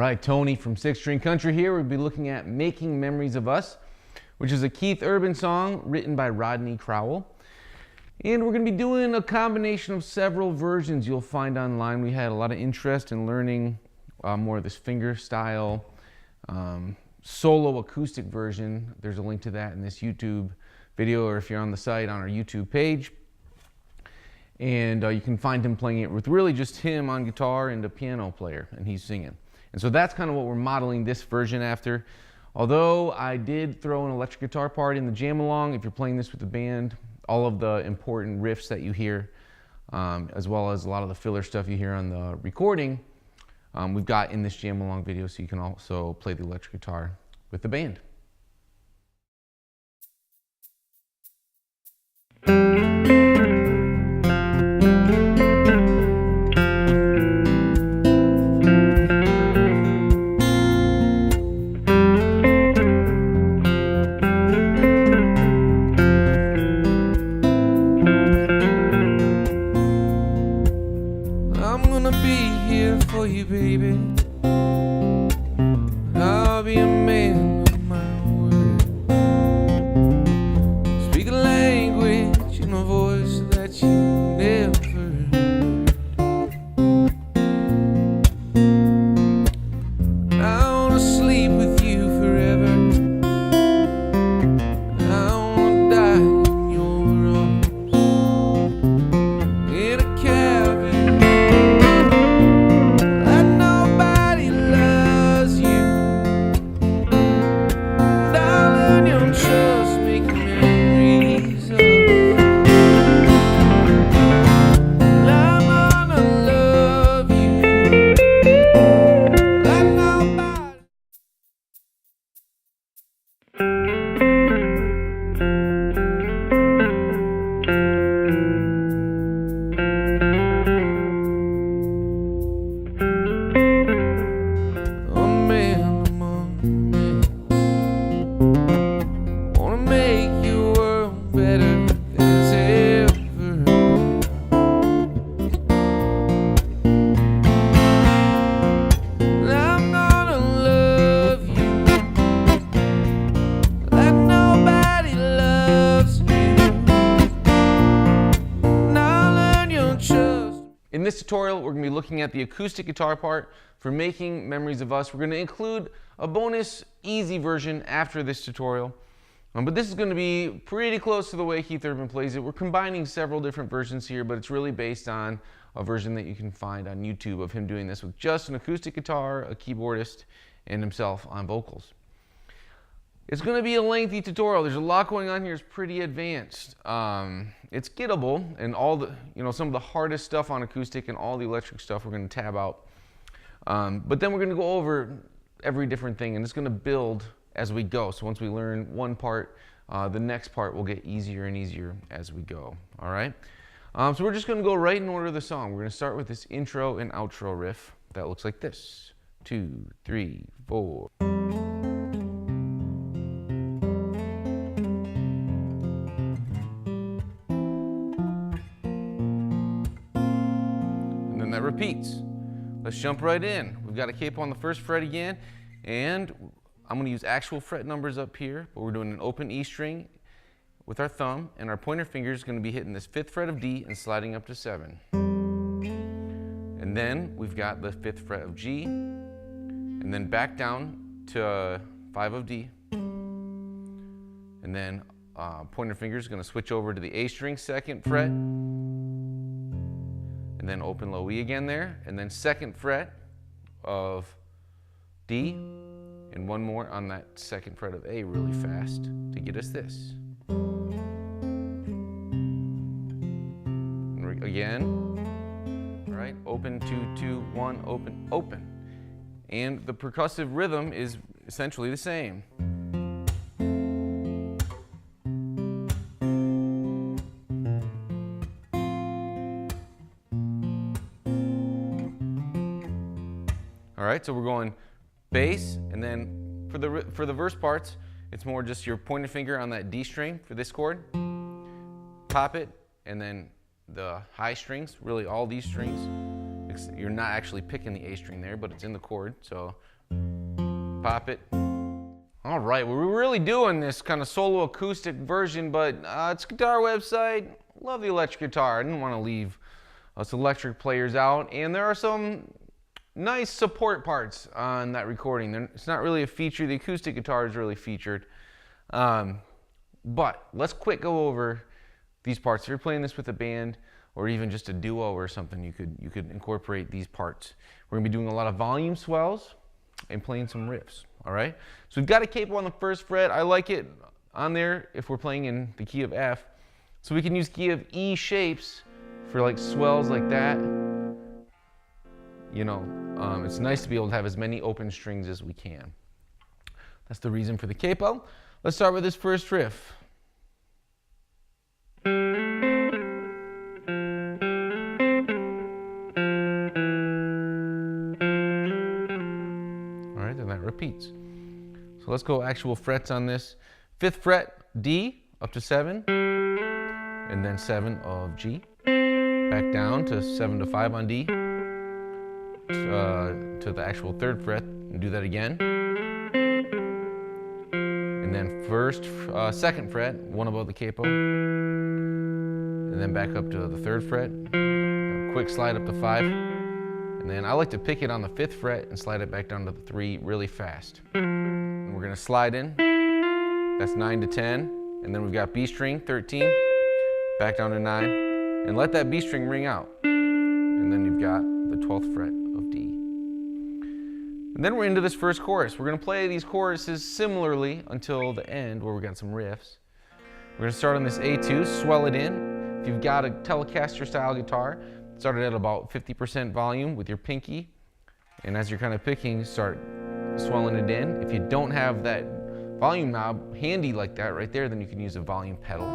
right, Tony from Six String Country here. We'll be looking at Making Memories of Us, which is a Keith Urban song written by Rodney Crowell. And we're going to be doing a combination of several versions you'll find online. We had a lot of interest in learning more of this finger style solo acoustic version. There's a link to that in this YouTube video, or if you're on the site, on our YouTube page. And you can find him playing it with really just him on guitar and a piano player, and he's singing. And so that's kind of what we're modeling this version after. Although I did throw an electric guitar part in the jam along, if you're playing this with the band, all of the important riffs that you hear, as well as a lot of the filler stuff you hear on the recording, we've got in this jam along video, so you can also play the electric guitar with the band. For you, baby, I'll be a man of my word. Speak a language in a voice that you never heard. I wanna sleep with you forever. I wanna die in your arms in a cabin. In this tutorial, we're going to be looking at the acoustic guitar part for Making Memories of Us. We're going to include a bonus easy version after this tutorial, but this is going to be pretty close to the way Keith Urban plays it. We're combining several different versions here, but it's really based on a version that you can find on YouTube of him doing this with just an acoustic guitar, a keyboardist, and himself on vocals. It's going to be a lengthy tutorial. There's a lot going on here. It's pretty advanced. It's gettable, and all the, some of the hardest stuff on acoustic and all the electric stuff we're going to tab out. But then we're going to go over every different thing, and it's going to build as we go. So once we learn one part, the next part will get easier and easier as we go. All right. So we're just going to go right in order of the song. We're going to start with this intro and outro riff that looks like this: 2, 3, 4. That repeats. Let's jump right in. We've got a capo on the first fret again, and I'm going to use actual fret numbers up here, but we're doing an open E string with our thumb, and our pointer finger is going to be hitting this 5th fret of D and sliding up to 7. And then we've got the 5th fret of G, and then back down to 5 of D, and then pointer finger is going to switch over to the A string 2nd fret, and then open low E again there, and then 2nd fret of D, and one more on that 2nd fret of A really fast to get us this. And again, all right, open, 2, 2, 1, open, open. And the percussive rhythm is essentially the same. All right, so we're going bass, and then for the verse parts, it's more just your pointer finger on that D string for this chord, pop it, and then the high strings, really all these strings. You're not actually picking the A string there, but it's in the chord, so Pop it. All right, well, we're really doing this kind of solo acoustic version, but it's a guitar website. Love the electric guitar. I didn't want to leave us electric players out, and there are some nice support parts on that recording. It's not really a feature. The acoustic guitar is really featured. But let's quick go over these parts. If you're playing this with a band or even just a duo or something, you could incorporate these parts. We're gonna be doing a lot of volume swells and playing some riffs, all right? So we've got a capo on the first fret. I like it on there if we're playing in the key of F. So we can use key of E shapes for like swells like that. You know, it's nice to be able to have as many open strings as we can. That's the reason for the capo. Let's start with this first riff. All right, then that repeats. So let's go actual frets on this. 5th fret, D, up to 7, and then 7 of G. Back down to 7 to 5 on D, to the actual 3rd fret, and do that again. And then 2nd fret, 1 above the capo, and then back up to the 3rd fret. A quick slide up to 5, and then I like to pick it on the 5th fret and slide it back down to the 3 really fast. And we're gonna slide in. That's 9 to 10, and then we've got B string 13, back down to 9, and let that B string ring out. And then you've got the 12th fret of D. And then we're into this first chorus. We're gonna play these choruses similarly until the end where we got some riffs. We're gonna start on this A2, swell it in. If you've got a Telecaster style guitar, start it at about 50% volume with your pinky. And as you're kind of picking, start swelling it in. If you don't have that volume knob handy like that right there, then you can use a volume pedal.